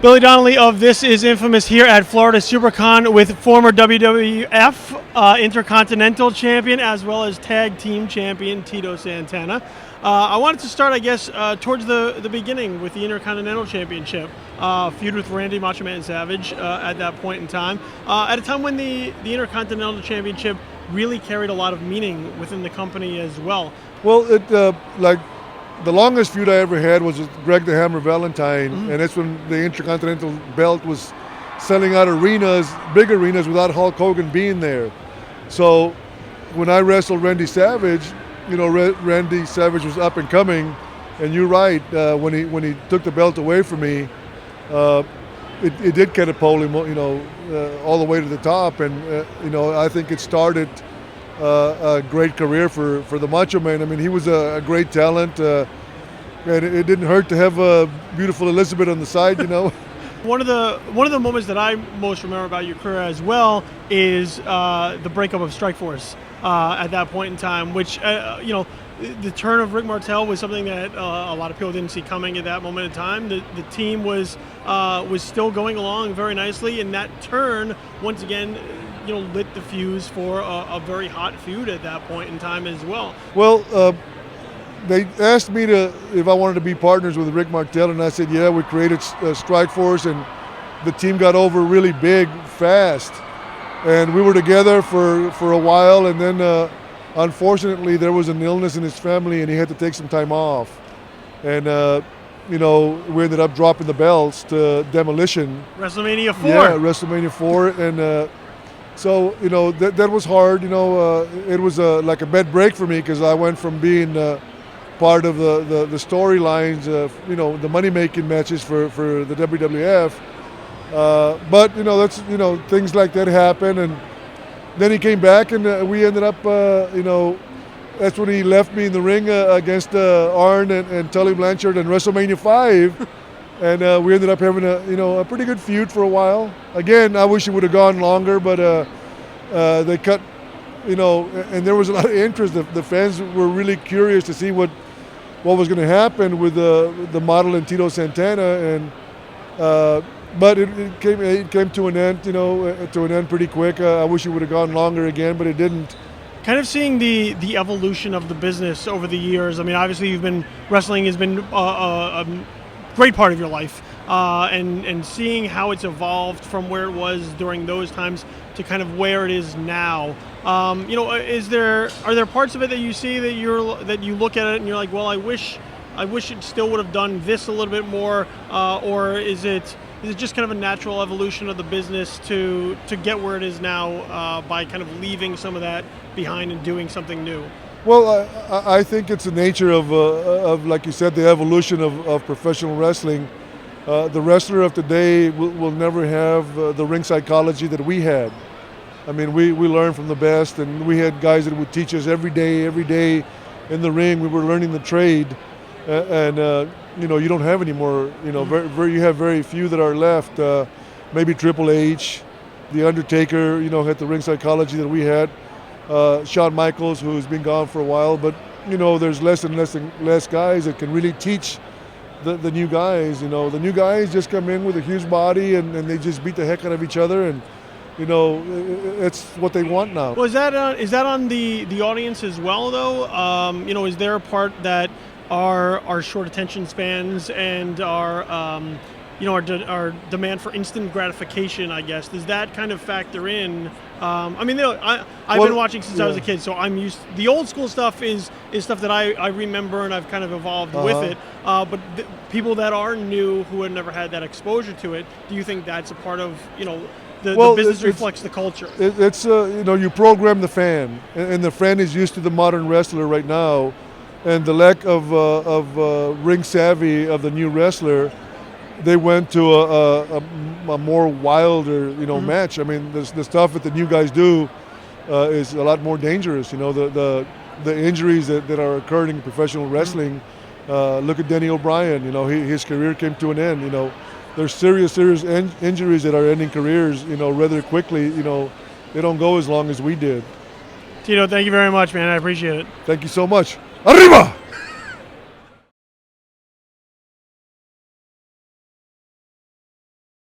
Billy Donnelly of This Is Infamous here at Florida Supercon with former WWF Intercontinental Champion as well as Tag Team Champion Tito Santana. I wanted to start, I guess, towards the beginning with the Intercontinental Championship. Feud with Randy Macho Man Savage at that point in time. At a time when the Intercontinental Championship really carried a lot of meaning within the company as well. Well, the longest feud I ever had was with Greg the Hammer Valentine, and that's when the Intercontinental belt was selling out arenas, big arenas, without Hulk Hogan being there. So when I wrestled Randy Savage, Randy Savage was up and coming, and you're right, when he took the belt away from me, it did catapult him, all the way to the top, and I think it started a great career for the Macho Man. I mean, he was a great talent, and it didn't hurt to have a beautiful Elizabeth on the side, One of the moments that I most remember about your career as well is the breakup of Strikeforce at that point in time, which the turn of Rick Martel was something that a lot of people didn't see coming at that moment in time. The team was still going along very nicely, and that turn once again lit the fuse for a very hot feud at that point in time as well. Well, they asked me if I wanted to be partners with Rick Martel, and I said, yeah. We created Strikeforce, and the team got over really big, fast. And we were together for a while, and then unfortunately there was an illness in his family, and he had to take some time off. And we ended up dropping the belts to Demolition. WrestleMania 4. Yeah, WrestleMania 4, and so that was hard. It was like a bad break for me, because I went from being part of the storylines, the money-making matches for the WWF. But that's things like that happen, and then he came back, and we ended up that's when he left me in the ring against Arn and Tully Blanchard in WrestleMania 5. And we ended up having a pretty good feud for a while. Again, I wish it would have gone longer, but they cut, and there was a lot of interest. The fans were really curious to see what was going to happen with the model and Tito Santana, and but it came to an end, pretty quick. I wish it would have gone longer again, but it didn't. Kind of seeing the evolution of the business over the years. I mean, obviously, wrestling has been a great part of your life, and seeing how it's evolved from where it was during those times to kind of where it is now. Are there parts of it that you see that you look at it and you're like, well, I wish it still would have done this a little bit more, or is it just kind of a natural evolution of the business to get where it is now by kind of leaving some of that behind and doing something new? Well, I think it's the nature of like you said, the evolution of professional wrestling. The wrestler of today will never have the ring psychology that we had. I mean, we learned from the best, and we had guys that would teach us every day in the ring. We were learning the trade, and you don't have any more. You have very few that are left. Maybe Triple H, The Undertaker, had the ring psychology that we had. Shawn Michaels, who's been gone for a while, but there's less and less guys that can really teach the new guys. The new guys just come in with a huge body, and they just beat the heck out of each other, and it's what they want now. Well, is that on the audience as well, though? Is there a part that our short attention spans and our demand for instant gratification, I guess, does that kind of factor in? I've been watching since I was a kid, so I'm used. The old school stuff is stuff that I remember, and I've kind of evolved with it. But people that are new, who have never had that exposure to it, do you think that's a part of the business reflects the culture? It's you program the fan, and the fan is used to the modern wrestler right now, and the lack of ring savvy of the new wrestler. They went to a more wilder, match. I mean, the stuff that the new guys do is a lot more dangerous. The the injuries that are occurring in professional wrestling. Look at Denny O'Brien. You know, his career came to an end. You know, there's serious injuries that are ending careers. You know, rather quickly. You know, they don't go as long as we did. Tito, thank you very much, man. I appreciate it. Thank you so much. Arriba!